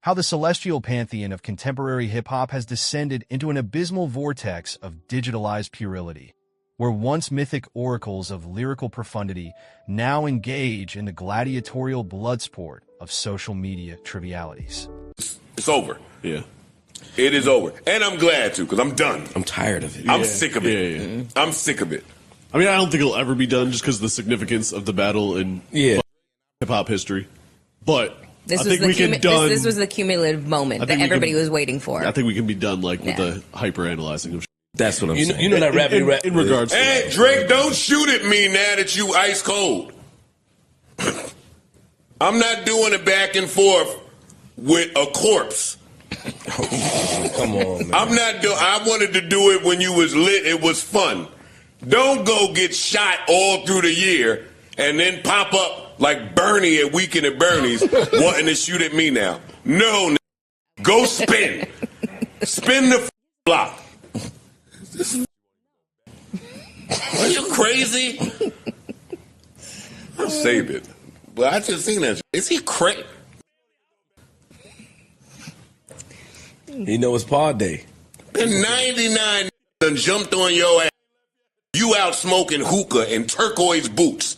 How the celestial pantheon of contemporary hip-hop has descended into an abysmal vortex of digitalized puerility, where once mythic oracles of lyrical profundity now engage in the gladiatorial bloodsport of social media trivialities. It's over. Yeah. It is over. And I'm glad to, because I'm done. I'm tired of it. I'm sick of it. Yeah. I'm sick of it. I mean, I don't think it'll ever be done just because of the significance of the battle in hip-hop history. But This I think we can done. This was the cumulative moment that everybody was waiting for. I think we can be done with the hyper-analyzing of shit. That's what I'm saying. You know that rap in regards to Hey, Drake, don't shoot at me now that you ice cold. I'm not doing it back and forth with a corpse. Come on, man. I'm not doing. I wanted to do it when you was lit. It was fun. Don't go get shot all through the year and then pop up like Bernie at Weekend at Bernie's wanting to shoot at me now. No, go spin. Spin the block. Are you crazy? I'll save it. But I just seen that. Is he crazy? You know it's pod day. Been 99 and jumped on your ass. You out smoking hookah in turquoise boots.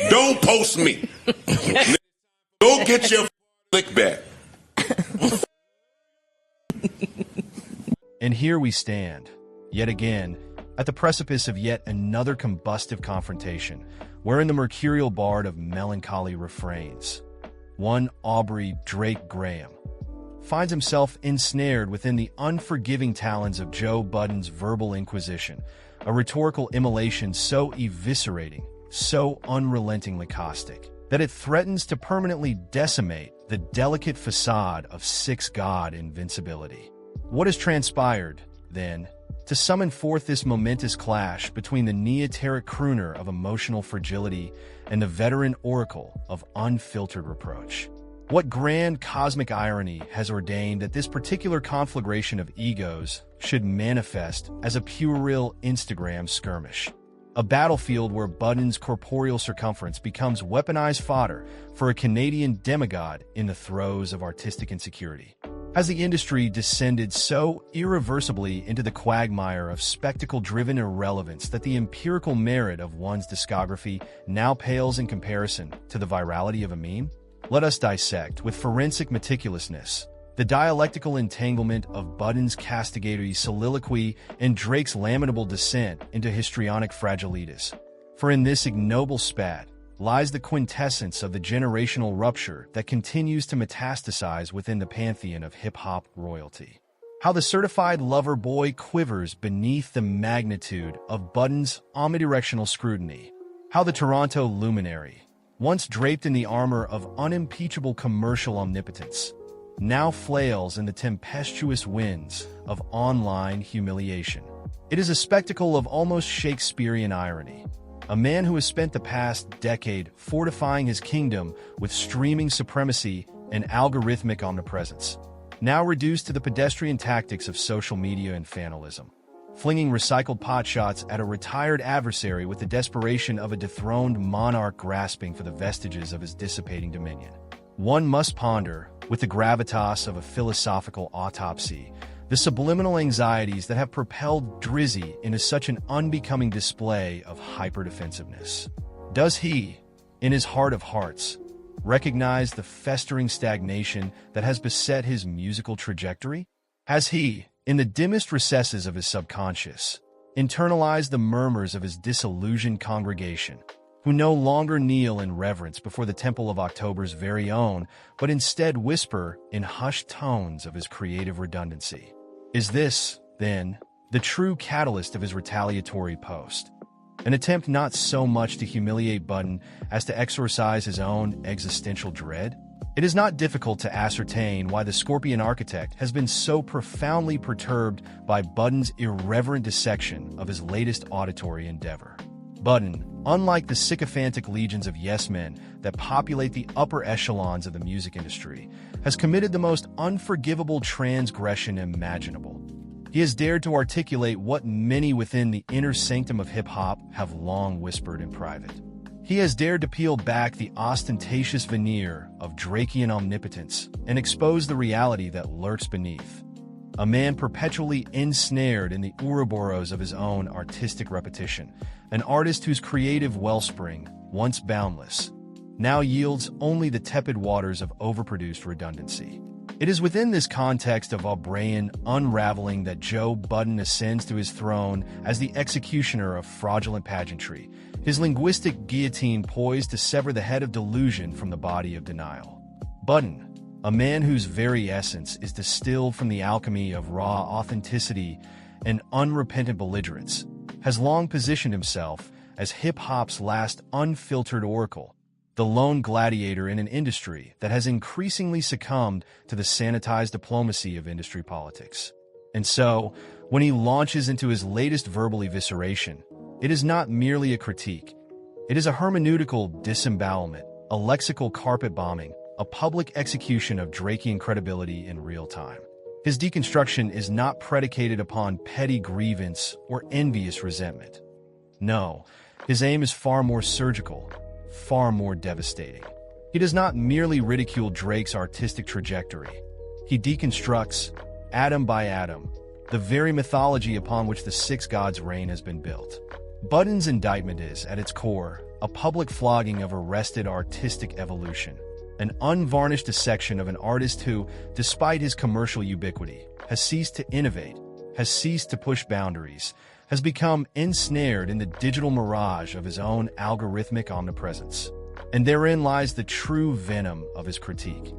Don't post me. Go get your lick back. And here we stand, yet again, at the precipice of yet another combustive confrontation, wherein the mercurial bard of melancholy refrains, one Aubrey Drake Graham, finds himself ensnared within the unforgiving talons of Joe Budden's verbal inquisition, a rhetorical immolation so eviscerating, so unrelentingly caustic, that it threatens to permanently decimate the delicate facade of six-god invincibility. What has transpired, then, to summon forth this momentous clash between the neoteric crooner of emotional fragility and the veteran oracle of unfiltered reproach? What grand cosmic irony has ordained that this particular conflagration of egos should manifest as a puerile Instagram skirmish? A battlefield where Budden's corporeal circumference becomes weaponized fodder for a Canadian demigod in the throes of artistic insecurity. Has the industry descended so irreversibly into the quagmire of spectacle-driven irrelevance that the empirical merit of one's discography now pales in comparison to the virality of a meme? Let us dissect, with forensic meticulousness, the dialectical entanglement of Budden's castigatory soliloquy and Drake's lamentable descent into histrionic fragilitas. For in this ignoble spat lies the quintessence of the generational rupture that continues to metastasize within the pantheon of hip-hop royalty. How the certified lover boy quivers beneath the magnitude of Budden's omnidirectional scrutiny. How the Toronto luminary, once draped in the armor of unimpeachable commercial omnipotence, now flails in the tempestuous winds of online humiliation. It is a spectacle of almost Shakespearean irony. A man who has spent the past decade fortifying his kingdom with streaming supremacy and algorithmic omnipresence, now reduced to the pedestrian tactics of social media infantilism, flinging recycled potshots at a retired adversary with the desperation of a dethroned monarch grasping for the vestiges of his dissipating dominion. One must ponder, with the gravitas of a philosophical autopsy, the subliminal anxieties that have propelled Drizzy into such an unbecoming display of hyperdefensiveness. Does he, in his heart of hearts, recognize the festering stagnation that has beset his musical trajectory? Has he, in the dimmest recesses of his subconscious, internalized the murmurs of his disillusioned congregation, who no longer kneel in reverence before the temple of October's very own, but instead whisper in hushed tones of his creative redundancy? Is this, then, the true catalyst of his retaliatory post? An attempt not so much to humiliate Budden as to exorcise his own existential dread? It is not difficult to ascertain why the Scorpion architect has been so profoundly perturbed by Budden's irreverent dissection of his latest auditory endeavor. Budden, unlike the sycophantic legions of yes-men that populate the upper echelons of the music industry, has committed the most unforgivable transgression imaginable. He has dared to articulate what many within the inner sanctum of hip-hop have long whispered in private. He has dared to peel back the ostentatious veneer of Drakean omnipotence and expose the reality that lurks beneath. A man perpetually ensnared in the Ouroboros of his own artistic repetition, an artist whose creative wellspring, once boundless, now yields only the tepid waters of overproduced redundancy. It is within this context of Aubreyan unraveling that Joe Budden ascends to his throne as the executioner of fraudulent pageantry, his linguistic guillotine poised to sever the head of delusion from the body of denial. Budden, a man whose very essence is distilled from the alchemy of raw authenticity and unrepentant belligerence, has long positioned himself as hip-hop's last unfiltered oracle, the lone gladiator in an industry that has increasingly succumbed to the sanitized diplomacy of industry politics. And so, when he launches into his latest verbal evisceration, it is not merely a critique. It is a hermeneutical disembowelment, a lexical carpet bombing, a public execution of Drakean credibility in real time. His deconstruction is not predicated upon petty grievance or envious resentment. No, his aim is far more surgical, far more devastating. He does not merely ridicule Drake's artistic trajectory. He deconstructs, atom by atom, the very mythology upon which the Six Gods' reign has been built. Budden's indictment is, at its core, a public flogging of arrested artistic evolution, an unvarnished dissection of an artist who, despite his commercial ubiquity, has ceased to innovate, has ceased to push boundaries, has become ensnared in the digital mirage of his own algorithmic omnipresence. And therein lies the true venom of his critique.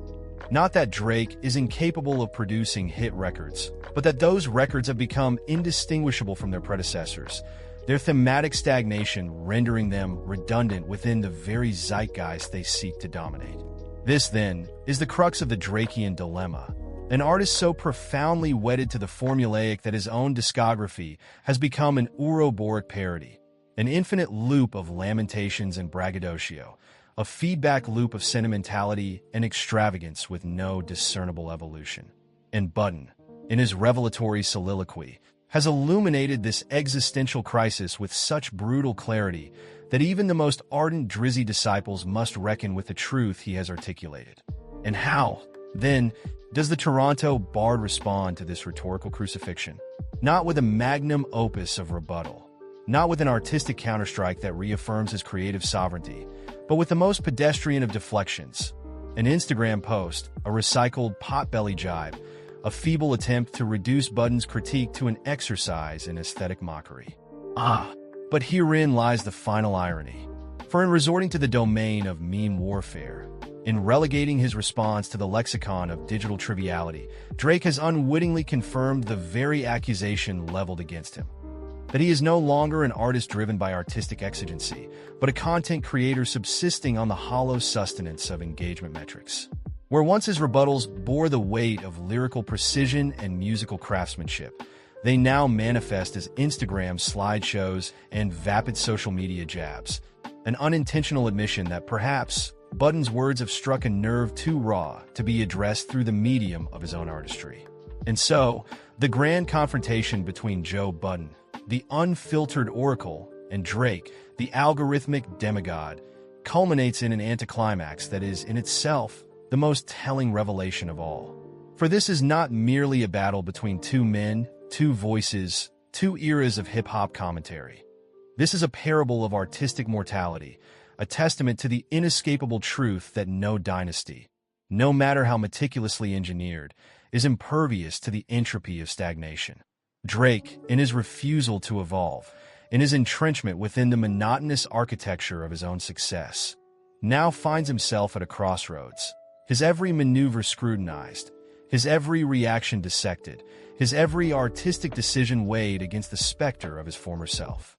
Not that Drake is incapable of producing hit records, but that those records have become indistinguishable from their predecessors, their thematic stagnation rendering them redundant within the very zeitgeist they seek to dominate. This, then, is the crux of the Drakean dilemma. An artist so profoundly wedded to the formulaic that his own discography has become an Ouroboros parody, an infinite loop of lamentations and braggadocio, a feedback loop of sentimentality and extravagance with no discernible evolution. And Budden, in his revelatory soliloquy, has illuminated this existential crisis with such brutal clarity that even the most ardent Drizzy disciples must reckon with the truth he has articulated. And how, then, does the Toronto Bard respond to this rhetorical crucifixion? Not with a magnum opus of rebuttal, not with an artistic counterstrike that reaffirms his creative sovereignty, but with the most pedestrian of deflections, an Instagram post, a recycled potbelly jibe, a feeble attempt to reduce Budden's critique to an exercise in aesthetic mockery. But herein lies the final irony. For in resorting to the domain of meme warfare, in relegating his response to the lexicon of digital triviality, Drake has unwittingly confirmed the very accusation leveled against him. That he is no longer an artist driven by artistic exigency, but a content creator subsisting on the hollow sustenance of engagement metrics. Where once his rebuttals bore the weight of lyrical precision and musical craftsmanship, they now manifest as Instagram slideshows and vapid social media jabs, an unintentional admission that perhaps Budden's words have struck a nerve too raw to be addressed through the medium of his own artistry. And so, the grand confrontation between Joe Budden, the unfiltered oracle, and Drake, the algorithmic demigod, culminates in an anticlimax that is, in itself, the most telling revelation of all. For this is not merely a battle between two men, two voices, two eras of hip-hop commentary. This is a parable of artistic mortality, a testament to the inescapable truth that no dynasty, no matter how meticulously engineered, is impervious to the entropy of stagnation. Drake, in his refusal to evolve, in his entrenchment within the monotonous architecture of his own success, now finds himself at a crossroads, his every maneuver scrutinized, his every reaction dissected, his every artistic decision weighed against the specter of his former self.